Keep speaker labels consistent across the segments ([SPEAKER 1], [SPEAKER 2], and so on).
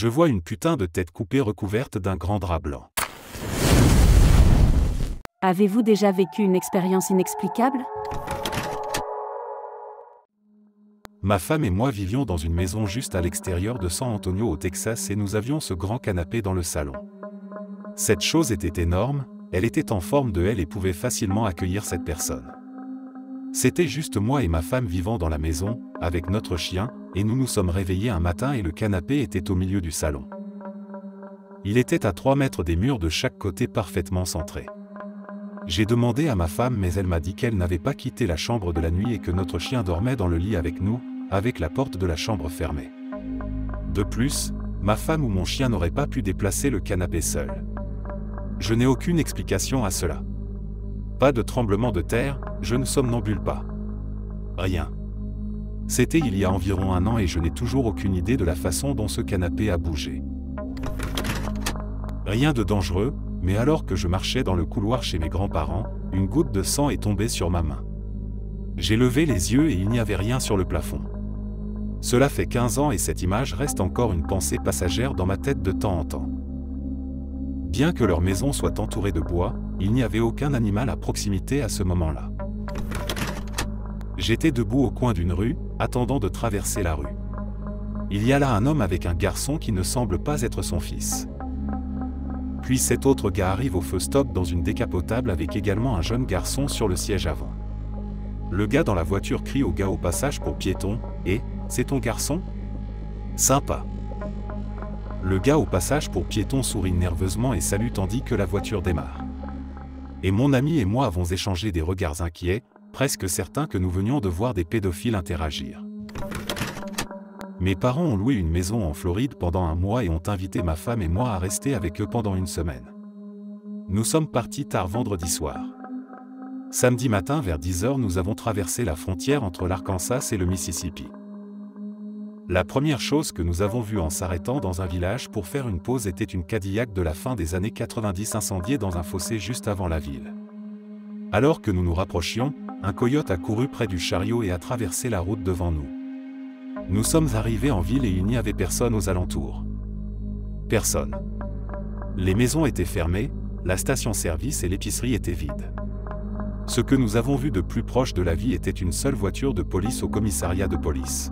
[SPEAKER 1] Je vois une putain de tête coupée recouverte d'un grand drap blanc.
[SPEAKER 2] Avez-vous déjà vécu une expérience inexplicable?
[SPEAKER 1] Ma femme et moi vivions dans une maison juste à l'extérieur de San Antonio au Texas et nous avions ce grand canapé dans le salon. Cette chose était énorme, elle était en forme de L et pouvait facilement accueillir cette personne. C'était juste moi et ma femme vivant dans la maison, avec notre chien, et nous nous sommes réveillés un matin et le canapé était au milieu du salon. Il était à 3 mètres des murs de chaque côté parfaitement centré. J'ai demandé à ma femme mais elle m'a dit qu'elle n'avait pas quitté la chambre de la nuit et que notre chien dormait dans le lit avec nous, avec la porte de la chambre fermée. De plus, ma femme ou mon chien n'auraient pas pu déplacer le canapé seul. Je n'ai aucune explication à cela. Pas de tremblement de terre, je ne somnambule pas. Rien. C'était il y a environ 1 an et je n'ai toujours aucune idée de la façon dont ce canapé a bougé. Rien de dangereux, mais alors que je marchais dans le couloir chez mes grands-parents, une goutte de sang est tombée sur ma main. J'ai levé les yeux et il n'y avait rien sur le plafond. Cela fait 15 ans et cette image reste encore une pensée passagère dans ma tête de temps en temps. Bien que leur maison soit entourée de bois, il n'y avait aucun animal à proximité à ce moment-là. J'étais debout au coin d'une rue, attendant de traverser la rue. Il y a là un homme avec un garçon qui ne semble pas être son fils. Puis cet autre gars arrive au feu stop dans une décapotable avec également un jeune garçon sur le siège avant. Le gars dans la voiture crie au gars au passage pour piéton, « Eh, c'est ton garçon ? Sympa !» Le gars au passage pour piéton sourit nerveusement et salue tandis que la voiture démarre. Et mon ami et moi avons échangé des regards inquiets, presque certains que nous venions de voir des pédophiles interagir. Mes parents ont loué une maison en Floride pendant 1 mois et ont invité ma femme et moi à rester avec eux pendant 1 semaine. Nous sommes partis tard vendredi soir. Samedi matin vers 10 h, nous avons traversé la frontière entre l'Arkansas et le Mississippi. La première chose que nous avons vue en s'arrêtant dans un village pour faire une pause était une Cadillac de la fin des années 90 incendiée dans un fossé juste avant la ville. Alors que nous nous rapprochions, un coyote a couru près du chariot et a traversé la route devant nous. Nous sommes arrivés en ville et il n'y avait personne aux alentours. Personne. Les maisons étaient fermées, la station-service et l'épicerie étaient vides. Ce que nous avons vu de plus proche de la vie était une seule voiture de police au commissariat de police.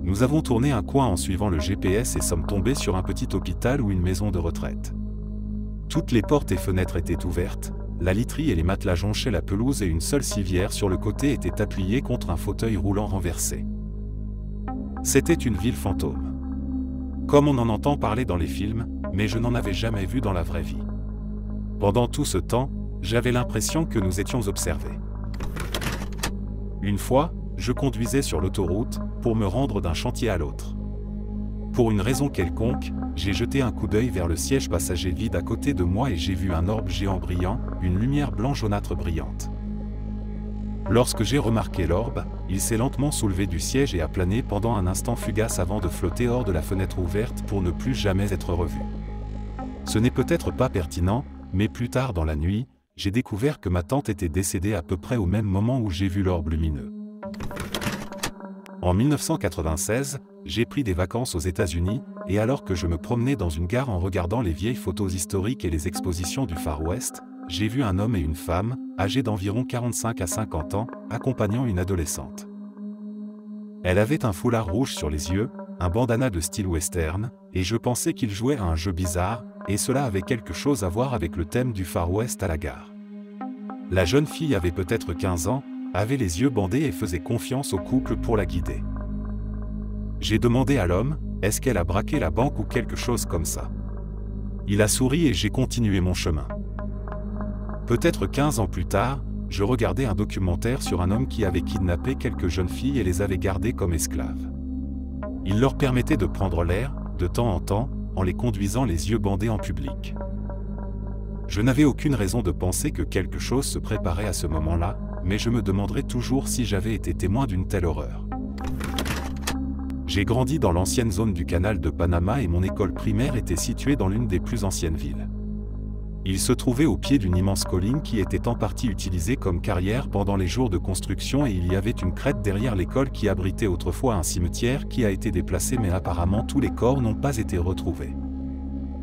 [SPEAKER 1] Nous avons tourné un coin en suivant le GPS et sommes tombés sur un petit hôpital ou une maison de retraite. Toutes les portes et fenêtres étaient ouvertes, la literie et les matelas jonchaient la pelouse et une seule civière sur le côté était appuyée contre un fauteuil roulant renversé. C'était une ville fantôme. Comme on en entend parler dans les films, mais je n'en avais jamais vu dans la vraie vie. Pendant tout ce temps, j'avais l'impression que nous étions observés. Une fois, je conduisais sur l'autoroute, pour me rendre d'un chantier à l'autre. Pour une raison quelconque, j'ai jeté un coup d'œil vers le siège passager vide à côté de moi et j'ai vu un orbe géant brillant, une lumière blanc-jaunâtre brillante. Lorsque j'ai remarqué l'orbe, il s'est lentement soulevé du siège et a plané pendant un instant fugace avant de flotter hors de la fenêtre ouverte pour ne plus jamais être revu. Ce n'est peut-être pas pertinent, mais plus tard dans la nuit, j'ai découvert que ma tante était décédée à peu près au même moment où j'ai vu l'orbe lumineux. En 1996, j'ai pris des vacances aux États-Unis, et alors que je me promenais dans une gare en regardant les vieilles photos historiques et les expositions du Far West, j'ai vu un homme et une femme, âgés d'environ 45 à 50 ans, accompagnant une adolescente. Elle avait un foulard rouge sur les yeux, un bandana de style western, et je pensais qu'ils jouaient à un jeu bizarre, et cela avait quelque chose à voir avec le thème du Far West à la gare. La jeune fille avait peut-être 15 ans, avait les yeux bandés et faisait confiance au couple pour la guider. J'ai demandé à l'homme, est-ce qu'elle a braqué la banque ou quelque chose comme ça? Il a souri et j'ai continué mon chemin. Peut-être 15 ans plus tard, je regardais un documentaire sur un homme qui avait kidnappé quelques jeunes filles et les avait gardées comme esclaves. Il leur permettait de prendre l'air, de temps en temps, en les conduisant les yeux bandés en public. Je n'avais aucune raison de penser que quelque chose se préparait à ce moment-là, mais je me demanderais toujours si j'avais été témoin d'une telle horreur. J'ai grandi dans l'ancienne zone du canal de Panama et mon école primaire était située dans l'une des plus anciennes villes. Il se trouvait au pied d'une immense colline qui était en partie utilisée comme carrière pendant les jours de construction et il y avait une crête derrière l'école qui abritait autrefois un cimetière qui a été déplacé mais apparemment tous les corps n'ont pas été retrouvés.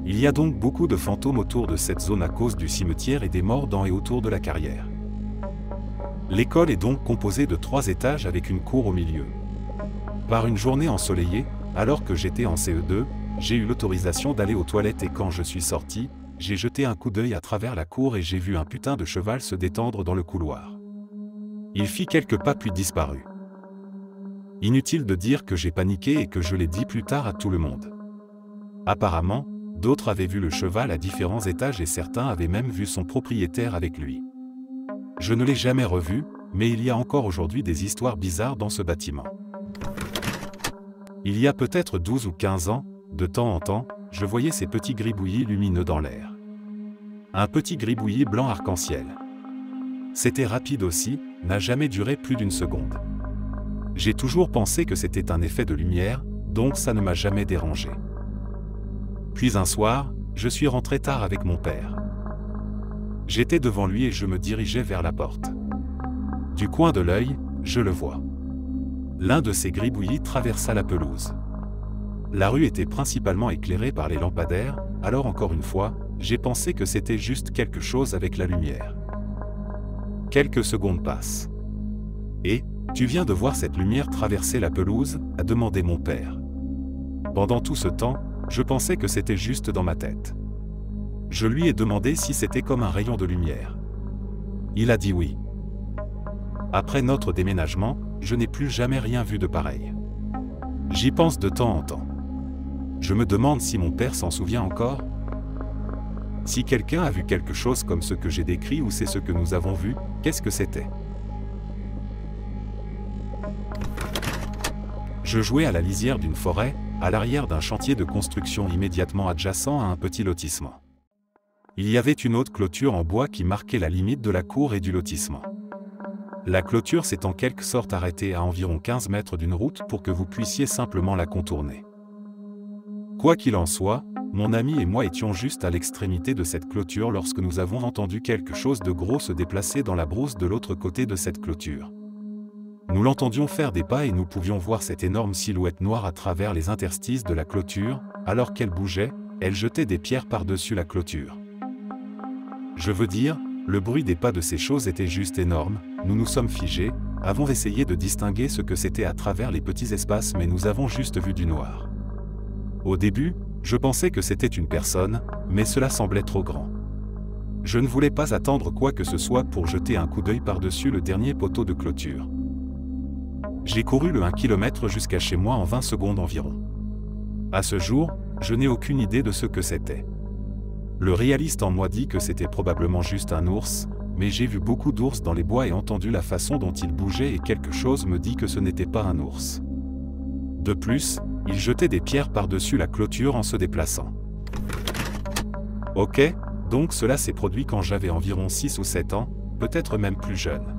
[SPEAKER 1] Il y a donc beaucoup de fantômes autour de cette zone à cause du cimetière et des morts dans et autour de la carrière. L'école est donc composée de 3 étages avec une cour au milieu. Par une journée ensoleillée, alors que j'étais en CE2, j'ai eu l'autorisation d'aller aux toilettes et quand je suis sorti, j'ai jeté un coup d'œil à travers la cour et j'ai vu un putain de cheval se détendre dans le couloir. Il fit quelques pas puis disparut. Inutile de dire que j'ai paniqué et que je l'ai dit plus tard à tout le monde. Apparemment, d'autres avaient vu le cheval à différents étages et certains avaient même vu son propriétaire avec lui. Je ne l'ai jamais revu, mais il y a encore aujourd'hui des histoires bizarres dans ce bâtiment. Il y a peut-être 12 ou 15 ans, de temps en temps, je voyais ces petits gribouillis lumineux dans l'air. Un petit gribouillis blanc arc-en-ciel. C'était rapide aussi, n'a jamais duré plus d'1 seconde. J'ai toujours pensé que c'était un effet de lumière, donc ça ne m'a jamais dérangé. Puis un soir, je suis rentré tard avec mon père. J'étais devant lui et je me dirigeais vers la porte. Du coin de l'œil, je le vois. L'un de ces gribouillis traversa la pelouse. La rue était principalement éclairée par les lampadaires, alors encore une fois, j'ai pensé que c'était juste quelque chose avec la lumière. Quelques secondes passent. « Et, tu viens de voir cette lumière traverser la pelouse ?» a demandé mon père. Pendant tout ce temps, je pensais que c'était juste dans ma tête. Je lui ai demandé si c'était comme un rayon de lumière. Il a dit oui. Après notre déménagement, je n'ai plus jamais rien vu de pareil. J'y pense de temps en temps. Je me demande si mon père s'en souvient encore. Si quelqu'un a vu quelque chose comme ce que j'ai décrit ou c'est ce que nous avons vu, qu'est-ce que c'était? Je jouais à la lisière d'une forêt, à l'arrière d'un chantier de construction immédiatement adjacent à un petit lotissement. Il y avait une haute clôture en bois qui marquait la limite de la cour et du lotissement. La clôture s'est en quelque sorte arrêtée à environ 15 mètres d'une route pour que vous puissiez simplement la contourner. Quoi qu'il en soit, mon ami et moi étions juste à l'extrémité de cette clôture lorsque nous avons entendu quelque chose de gros se déplacer dans la brousse de l'autre côté de cette clôture. Nous l'entendions faire des pas et nous pouvions voir cette énorme silhouette noire à travers les interstices de la clôture, alors qu'elle bougeait, elle jetait des pierres par-dessus la clôture. Je veux dire, le bruit des pas de ces choses était juste énorme, nous nous sommes figés, avons essayé de distinguer ce que c'était à travers les petits espaces mais nous avons juste vu du noir. Au début, je pensais que c'était une personne, mais cela semblait trop grand. Je ne voulais pas attendre quoi que ce soit pour jeter un coup d'œil par-dessus le dernier poteau de clôture. J'ai couru le 1 km jusqu'à chez moi en 20 secondes environ. À ce jour, je n'ai aucune idée de ce que c'était. Le réaliste en moi dit que c'était probablement juste un ours, mais j'ai vu beaucoup d'ours dans les bois et entendu la façon dont ils bougeaient et quelque chose me dit que ce n'était pas un ours. De plus, il jetait des pierres par-dessus la clôture en se déplaçant. Ok, donc cela s'est produit quand j'avais environ 6 ou 7 ans, peut-être même plus jeune.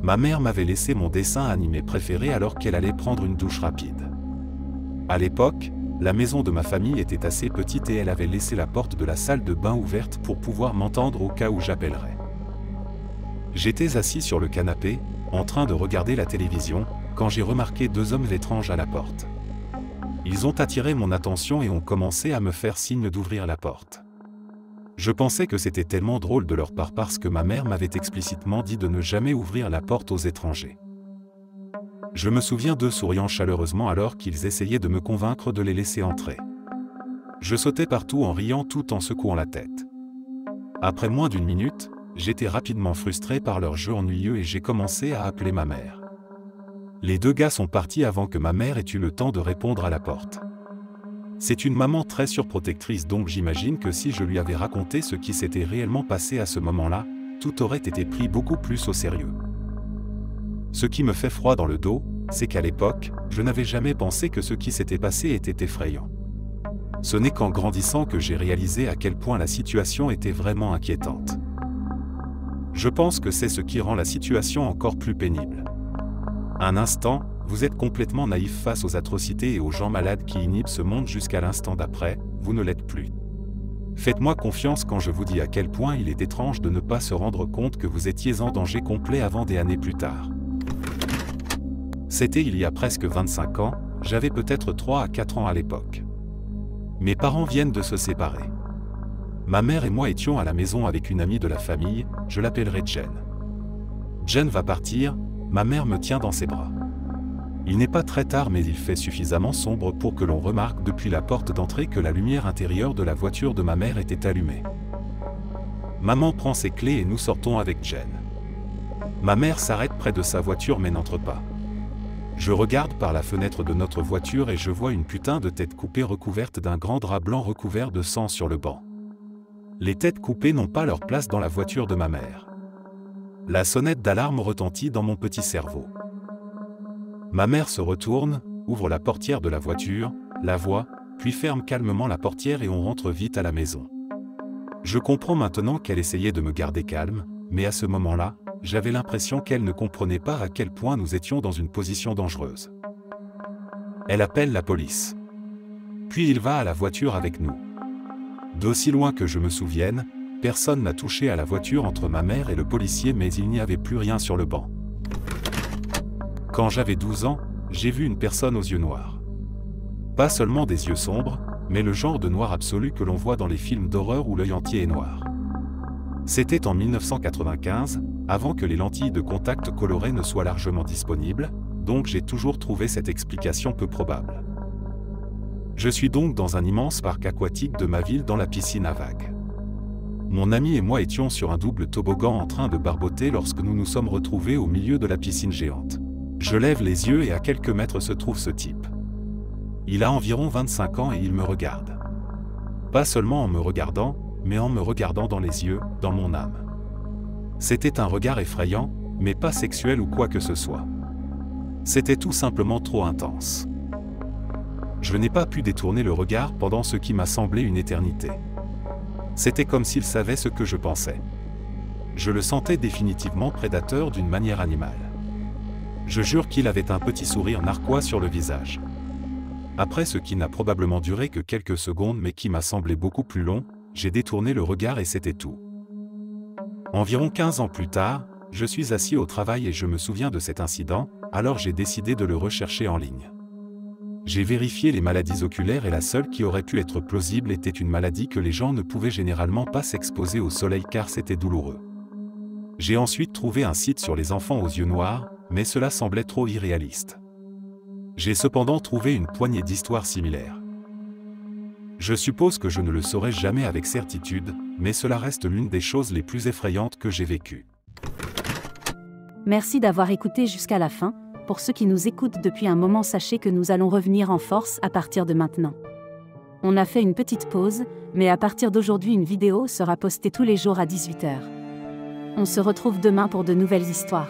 [SPEAKER 1] Ma mère m'avait laissé mon dessin animé préféré alors qu'elle allait prendre une douche rapide. À l'époque, la maison de ma famille était assez petite et elle avait laissé la porte de la salle de bain ouverte pour pouvoir m'entendre au cas où j'appellerais. J'étais assis sur le canapé, en train de regarder la télévision, quand j'ai remarqué 2 hommes étranges à la porte. Ils ont attiré mon attention et ont commencé à me faire signe d'ouvrir la porte. Je pensais que c'était tellement drôle de leur part parce que ma mère m'avait explicitement dit de ne jamais ouvrir la porte aux étrangers. Je me souviens d'eux souriant chaleureusement alors qu'ils essayaient de me convaincre de les laisser entrer. Je sautais partout en riant tout en secouant la tête. Après moins d'1 minute, j'étais rapidement frustré par leur jeu ennuyeux et j'ai commencé à appeler ma mère. Les 2 gars sont partis avant que ma mère ait eu le temps de répondre à la porte. C'est une maman très surprotectrice donc j'imagine que si je lui avais raconté ce qui s'était réellement passé à ce moment-là, tout aurait été pris beaucoup plus au sérieux. Ce qui me fait froid dans le dos, c'est qu'à l'époque, je n'avais jamais pensé que ce qui s'était passé était effrayant. Ce n'est qu'en grandissant que j'ai réalisé à quel point la situation était vraiment inquiétante. Je pense que c'est ce qui rend la situation encore plus pénible. Un instant, vous êtes complètement naïf face aux atrocités et aux gens malades qui inhibent ce monde jusqu'à l'instant d'après, vous ne l'êtes plus. Faites-moi confiance quand je vous dis à quel point il est étrange de ne pas se rendre compte que vous étiez en danger complet avant des années plus tard. C'était il y a presque 25 ans, j'avais peut-être 3 à 4 ans à l'époque. Mes parents viennent de se séparer. Ma mère et moi étions à la maison avec une amie de la famille, je l'appellerai Jen. Jen va partir, ma mère me tient dans ses bras. Il n'est pas très tard mais il fait suffisamment sombre pour que l'on remarque depuis la porte d'entrée que la lumière intérieure de la voiture de ma mère était allumée. Maman prend ses clés et nous sortons avec Jen. Ma mère s'arrête près de sa voiture mais n'entre pas. Je regarde par la fenêtre de notre voiture et je vois une putain de tête coupée recouverte d'un grand drap blanc recouvert de sang sur le banc. Les têtes coupées n'ont pas leur place dans la voiture de ma mère. La sonnette d'alarme retentit dans mon petit cerveau. Ma mère se retourne, ouvre la portière de la voiture, la voit, puis ferme calmement la portière et on rentre vite à la maison. Je comprends maintenant qu'elle essayait de me garder calme, mais à ce moment-là, j'avais l'impression qu'elle ne comprenait pas à quel point nous étions dans une position dangereuse. Elle appelle la police. Puis il va à la voiture avec nous. D'aussi loin que je me souvienne, personne n'a touché à la voiture entre ma mère et le policier mais il n'y avait plus rien sur le banc. Quand j'avais 12 ans, j'ai vu une personne aux yeux noirs. Pas seulement des yeux sombres, mais le genre de noir absolu que l'on voit dans les films d'horreur où l'œil entier est noir. C'était en 1995, avant que les lentilles de contact colorées ne soient largement disponibles, donc j'ai toujours trouvé cette explication peu probable. Je suis donc dans un immense parc aquatique de ma ville dans la piscine à vagues. Mon ami et moi étions sur un double toboggan en train de barboter lorsque nous nous sommes retrouvés au milieu de la piscine géante. Je lève les yeux et à quelques mètres se trouve ce type. Il a environ 25 ans et il me regarde. Pas seulement en me regardant, mais en me regardant dans les yeux, dans mon âme. C'était un regard effrayant, mais pas sexuel ou quoi que ce soit. C'était tout simplement trop intense. Je n'ai pas pu détourner le regard pendant ce qui m'a semblé une éternité. C'était comme s'il savait ce que je pensais. Je le sentais définitivement prédateur d'une manière animale. Je jure qu'il avait un petit sourire narquois sur le visage. Après ce qui n'a probablement duré que quelques secondes mais qui m'a semblé beaucoup plus long, j'ai détourné le regard et c'était tout. Environ 15 ans plus tard, je suis assis au travail et je me souviens de cet incident, alors j'ai décidé de le rechercher en ligne. J'ai vérifié les maladies oculaires et la seule qui aurait pu être plausible était une maladie que les gens ne pouvaient généralement pas s'exposer au soleil car c'était douloureux. J'ai ensuite trouvé un site sur les enfants aux yeux noirs, mais cela semblait trop irréaliste. J'ai cependant trouvé une poignée d'histoires similaires. Je suppose que je ne le saurai jamais avec certitude, mais cela reste l'une des choses les plus effrayantes que j'ai vécues.
[SPEAKER 2] Merci d'avoir écouté jusqu'à la fin. Pour ceux qui nous écoutent depuis un moment, sachez que nous allons revenir en force à partir de maintenant. On a fait une petite pause, mais à partir d'aujourd'hui une vidéo sera postée tous les jours à 18 h. On se retrouve demain pour de nouvelles histoires.